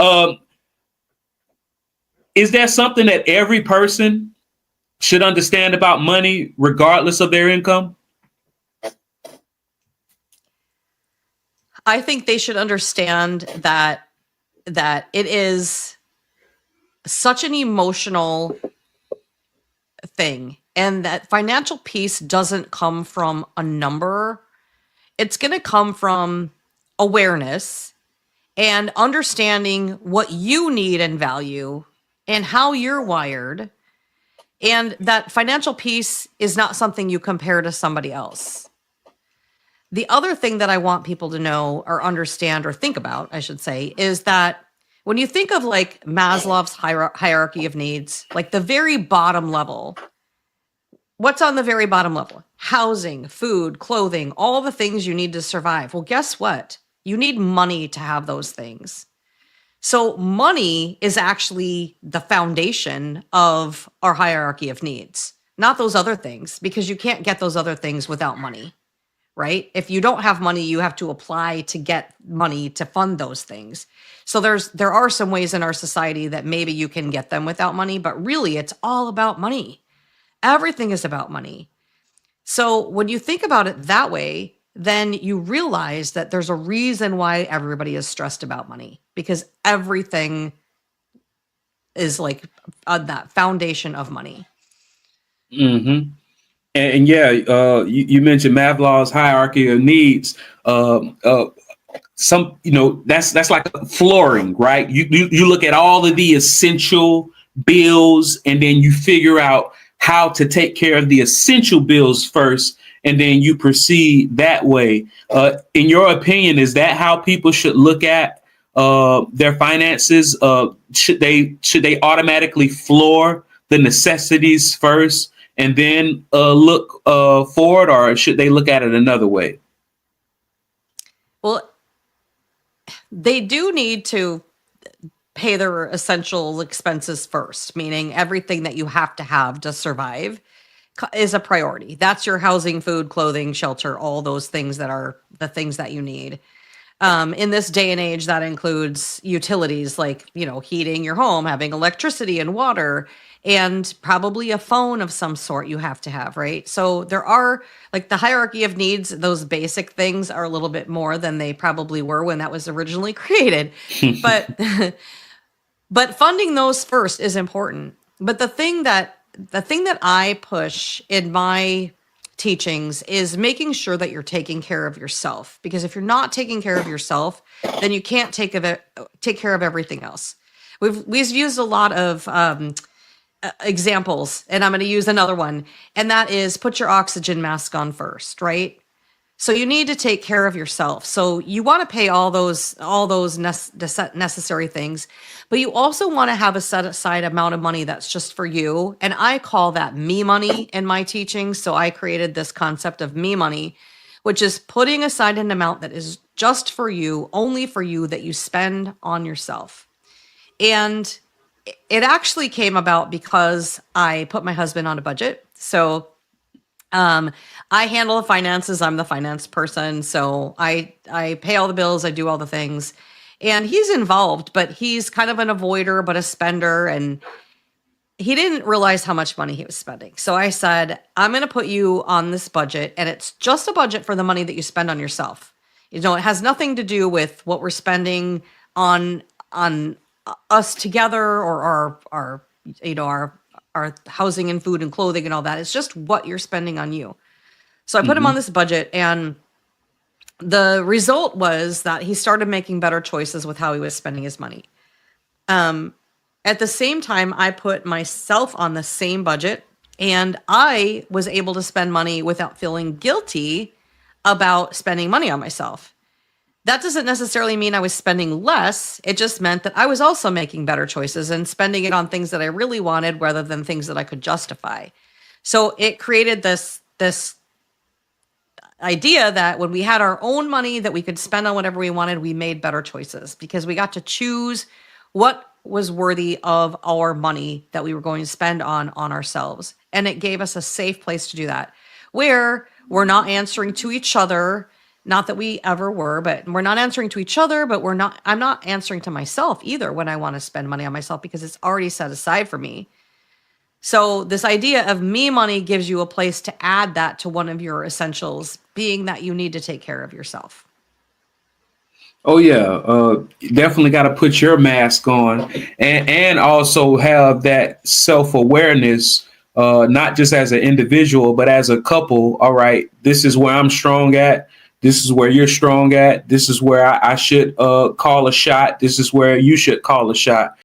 Um, is there something that every person should understand about money, regardless of their income? I think they should understand that it is such an emotional thing, and that financial peace doesn't come from a number. It's going to come from awareness and understanding what you need and value and how you're wired, and that financial peace is not something you compare to somebody else. The other thing that I want people to know or understand or think about, I should say, is that when you think of like Maslow's hierarchy of needs, like the very bottom level, what's on the very bottom level? Housing, food, clothing, all the things you need to survive. Well, guess what? You need money to have those things. So money is actually the foundation of our hierarchy of needs, not those other things, because you can't get those other things without money, right? If you don't have money, you have to apply to get money to fund those things. So there are some ways in our society that maybe you can get them without money, but really it's all about money. Everything is about money. So when you think about it that way, then you realize that there's a reason why everybody is stressed about money, because everything is like on that foundation of money. Mm-hmm. And yeah, you mentioned Maslow's hierarchy of needs. Some, that's like flooring, right? You look at all of the essential bills, and then you figure out how to take care of the essential bills first, and then you proceed that way. In your opinion, is that how people should look at their finances? Should they automatically floor the necessities first and then look forward, or should they look at it another way? Well, they do need to pay their essential expenses first, meaning everything that you have to survive is a priority. That's your housing, food, clothing, shelter, all those things that are the things that you need. In this day and age, that includes utilities like, heating your home, having electricity and water, and probably a phone of some sort you have to have, right? So there are like the hierarchy of needs, those basic things are a little bit more than they probably were when that was originally created. But but funding those first is important. But the thing that I push in my teachings is making sure that you're taking care of yourself, because if you're not taking care of yourself, then you can't take care of everything else. We've used a lot of examples, and I'm going to use another one, and that is put your oxygen mask on first, right? So you need to take care of yourself. So you want to pay all those necessary things, but you also want to have a set aside amount of money that's just for you. And I call that me money in my teaching. So I created this concept of me money, which is putting aside an amount that is just for you, only for you, that you spend on yourself. And it actually came about because I put my husband on a budget. So I handle the finances. I'm the finance person. So I pay all the bills. I do all the things. And he's involved, but he's kind of an avoider, but a spender. And he didn't realize how much money he was spending. So I said, I'm going to put you on this budget, and it's just a budget for the money that you spend on yourself. It has nothing to do with what we're spending on us together, or our housing and food and clothing and all that. It's just what you're spending on you. So I put him on this budget, and the result was that he started making better choices with how he was spending his money. At the same time, I put myself on the same budget, and I was able to spend money without feeling guilty about spending money on myself. That doesn't necessarily mean I was spending less. It just meant that I was also making better choices and spending it on things that I really wanted rather than things that I could justify. So it created this idea that when we had our own money that we could spend on whatever we wanted, we made better choices because we got to choose what was worthy of our money that we were going to spend on ourselves. And it gave us a safe place to do that, where we're not answering to each other Not that we ever were, but we're not answering to each other, but I'm not answering to myself either when I want to spend money on myself because it's already set aside for me. So this idea of me money gives you a place to add that to one of your essentials, being that you need to take care of yourself. Oh yeah, definitely got to put your mask on, and also have that self awareness, not just as an individual, but as a couple. All right, this is where I'm strong at. This is where you're strong at. This is where I should call a shot. This is where you should call a shot.